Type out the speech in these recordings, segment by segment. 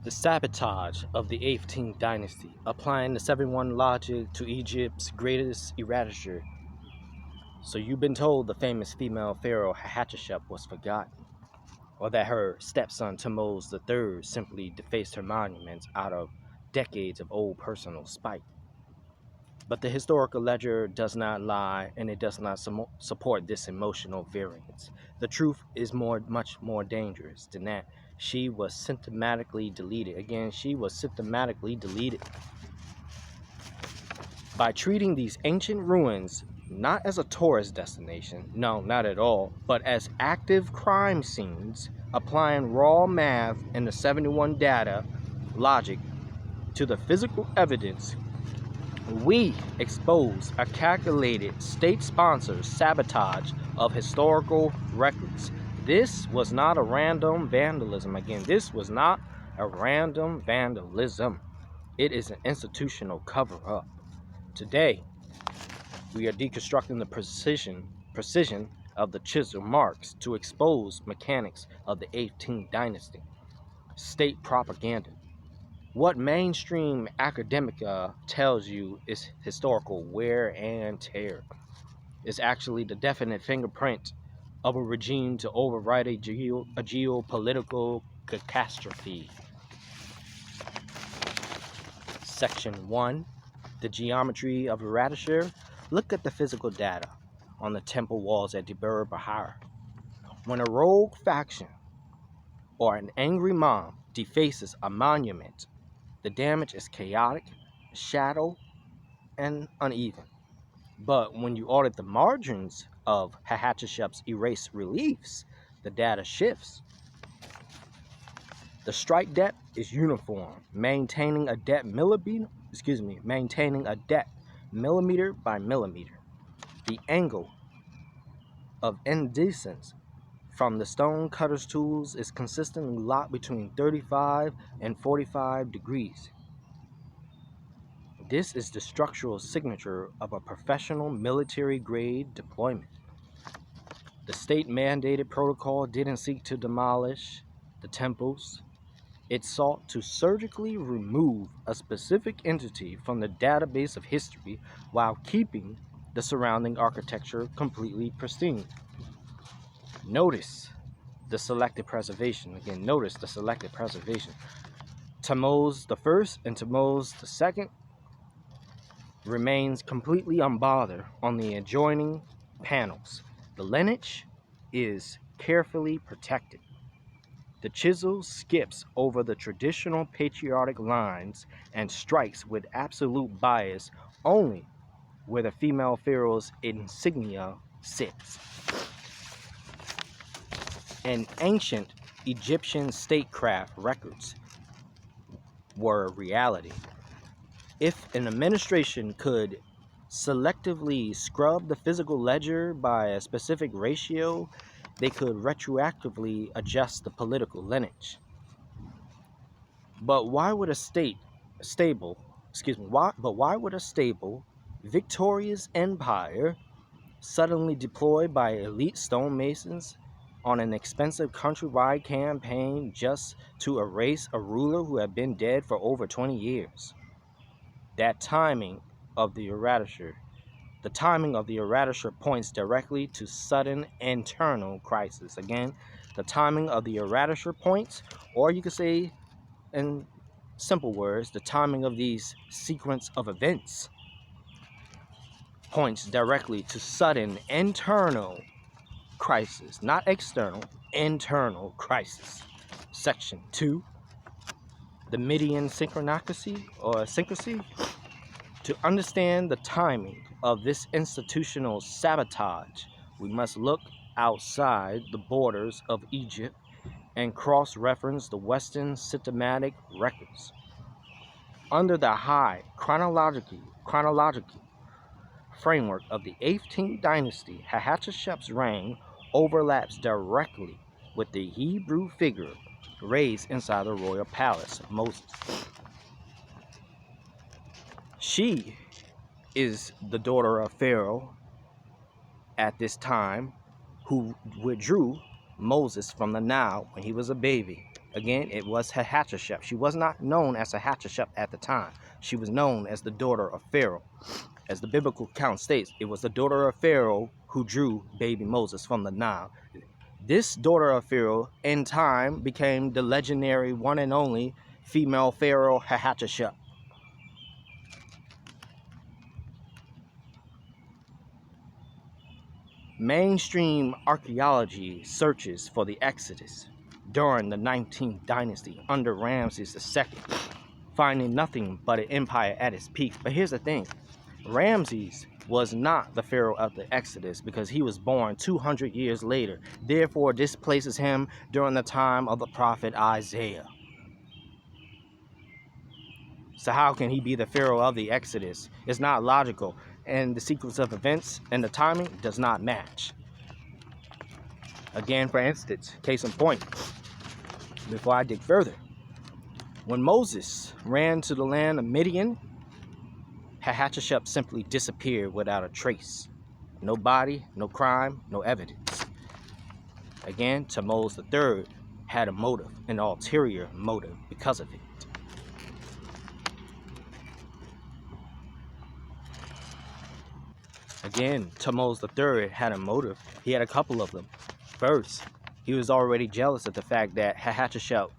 The sabotage of the 18th dynasty, applying the 7-1 logic to Egypt's greatest erasure. So you've been told the famous female pharaoh Hatshepsut was forgotten, or that her stepson Thutmose III simply defaced her monuments out of decades of old personal spite. But the historical ledger does not lie, and it does not support this emotional variance. The truth is much more dangerous than that. She was systematically deleted. Again, she was systematically deleted. By treating these ancient ruins not as a tourist destination, no, not at all, but as active crime scenes, applying raw math and the 71 data logic to the physical evidence, we expose a calculated state-sponsored sabotage of historical records. This was not a random vandalism. Again, this was not a random vandalism. It is an institutional cover-up. Today, we are deconstructing the precision of the chisel marks to expose mechanics of the 18th dynasty. State propaganda. What mainstream academia tells you is historical wear and tear is actually the definite fingerprint of a regime to override a geopolitical catastrophe. Section 1. The geometry of erasure. Look at the physical data on the temple walls at Deir Bahar. When a rogue faction or an angry mob defaces a monument, the damage is chaotic, shadow, and uneven. But when you audit the margins of Hatshepsut's erased reliefs, the data shifts. The strike depth is uniform, maintaining a depth millimeter by millimeter. The angle of indecence from the stone cutter's tools is consistently locked between 35 and 45 degrees. This is the structural signature of a professional military-grade deployment. The state-mandated protocol didn't seek to demolish the temples. It sought to surgically remove a specific entity from the database of history while keeping the surrounding architecture completely pristine. Notice the selective preservation. Again, notice the selective preservation. Thutmose I and Thutmose II remains completely unbothered on the adjoining panels. The lineage is carefully protected. The chisel skips over the traditional patriotic lines and strikes with absolute bias only where the female pharaoh's insignia sits. And ancient Egyptian statecraft records were a reality. If an administration could selectively scrub the physical ledger by a specific ratio, they could retroactively adjust the political lineage. But why would a stable, victorious empire suddenly deployed by elite stonemasons on an expensive countrywide campaign just to erase a ruler who had been dead for over 20 years? That timing of the erasure points directly to sudden internal crisis. Again, the timing of the erasure points, or you could say in simple words, the timing of these sequence of events points directly to sudden internal crisis, not external, internal crisis. Section 2, the Median synchrony. To understand the timing of this institutional sabotage, we must look outside the borders of Egypt and cross-reference the Western systematic records. Under the high chronological framework of the 18th dynasty, Hatshepsut's reign overlaps directly with the Hebrew figure raised inside the royal palace, Moses. She is the daughter of Pharaoh at this time, who withdrew Moses from the Nile when he was a baby. Again, it was Hatshepsut. She was not known as Hatshepsut at the time. She was known as the daughter of Pharaoh. As the biblical account states, it was the daughter of Pharaoh who drew baby Moses from the Nile. This daughter of Pharaoh, in time, became the legendary one and only female Pharaoh Hatshepsut. Mainstream archaeology searches for the Exodus during the 19th dynasty under Ramses II, finding nothing but an empire at its peak. But here's the thing, Ramses was not the pharaoh of the Exodus because he was born 200 years later. Therefore, this places him during the time of the prophet Isaiah. So how can he be the pharaoh of the Exodus? It's not logical, and the sequence of events and the timing does not match. Again, for instance, case in point, before I dig further, when Moses ran to the land of Midian, Hatshepsut simply disappeared without a trace. No body, no crime, no evidence. Again, Thutmose III had a motive, an ulterior motive because of it. Again, Thutmose III had a motive. He had a couple of them. First, he was already jealous of the fact that Hatshepsut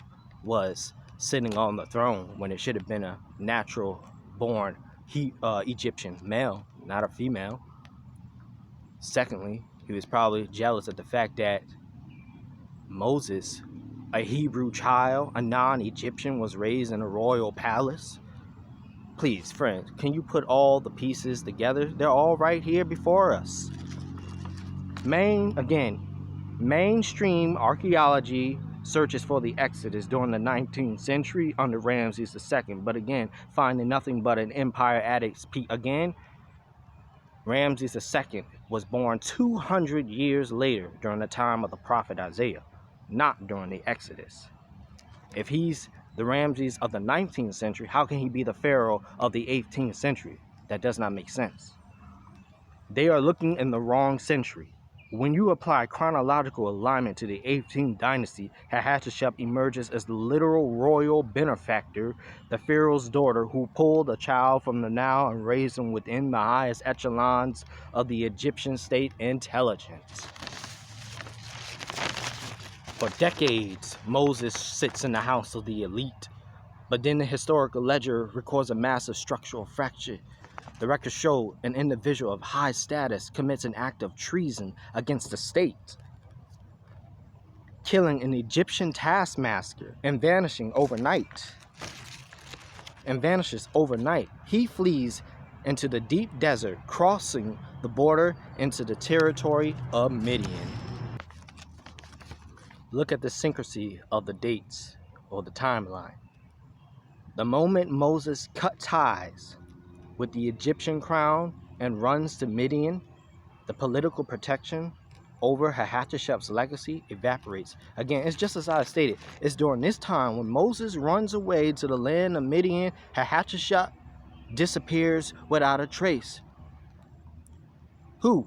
was sitting on the throne when it should have been a natural-born Egyptian male, not a female. Secondly, he was probably jealous of the fact that Moses, a Hebrew child, a non-Egyptian, was raised in a royal palace. Please, friends, can you put all the pieces together? They're all right here before us. Mainstream archaeology searches for the Exodus during the 19th century under Ramses II, but again, finding nothing but an empire at its peak. Again, Ramses II was born 200 years later during the time of the prophet Isaiah, not during the Exodus. If he's the Ramses of the 19th century, how can he be the pharaoh of the 18th century? That does not make sense. They are looking in the wrong century. When you apply chronological alignment to the 18th dynasty, Hatshepsut emerges as the literal royal benefactor, the pharaoh's daughter who pulled a child from the Nile and raised him within the highest echelons of the Egyptian state intelligence. For decades, Moses sits in the house of the elite, but then the historical ledger records a massive structural fracture. The records show an individual of high status commits an act of treason against the state, killing an Egyptian taskmaster and vanishes overnight. He flees into the deep desert, crossing the border into the territory of Midian. Look at the synchrony of the dates or the timeline. The moment Moses cut ties with the Egyptian crown and runs to Midian, the political protection over Hatshepsut's legacy evaporates. Again, it's just as I stated, it's during this time when Moses runs away to the land of Midian, Hatshepsut disappears without a trace. Who?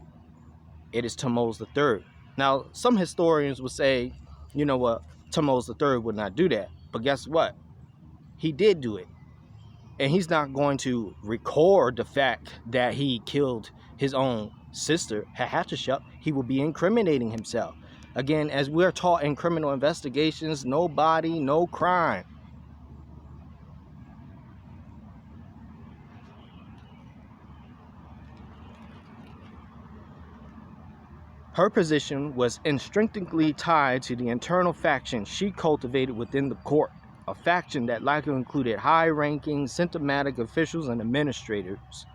It is Thutmose III. Now, some historians would say, you know what, Thutmose III would not do that. But guess what? He did do it. And he's not going to record the fact that he killed his own sister, Hatshepsut. He will be incriminating himself. Again, as we're taught in criminal investigations, no body, no crime. Her position was intrinsically tied to the internal faction she cultivated within the court, a faction that likely included high-ranking, symptomatic officials and administrators.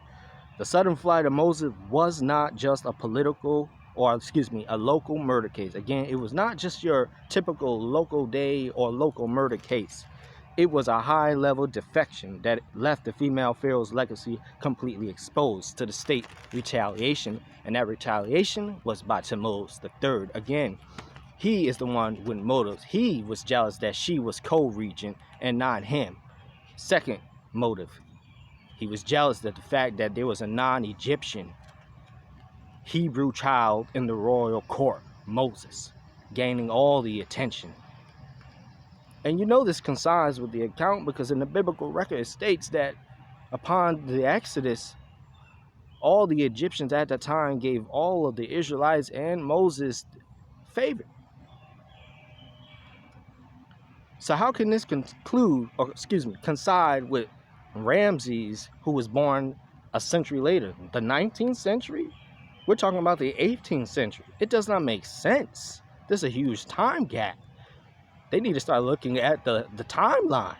The sudden flight of Moses was not just a local murder case. Again, it was not just your typical local day or local murder case. It was a high-level defection that left the female pharaoh's legacy completely exposed to the state retaliation, and that retaliation was by Thutmose III. Again, he is the one with motives. He was jealous that she was co-regent and not him. Second motive, he was jealous of the fact that there was a non-Egyptian Hebrew child in the royal court, Moses, gaining all the attention. And you know this coincides with the account because in the biblical record it states that upon the Exodus, all the Egyptians at that time gave all of the Israelites and Moses favor. So how can this coincide with Ramses, who was born a century later, the 19th century? We're talking about the 18th century. It does not make sense. There's a huge time gap. They need to start looking at the timeline.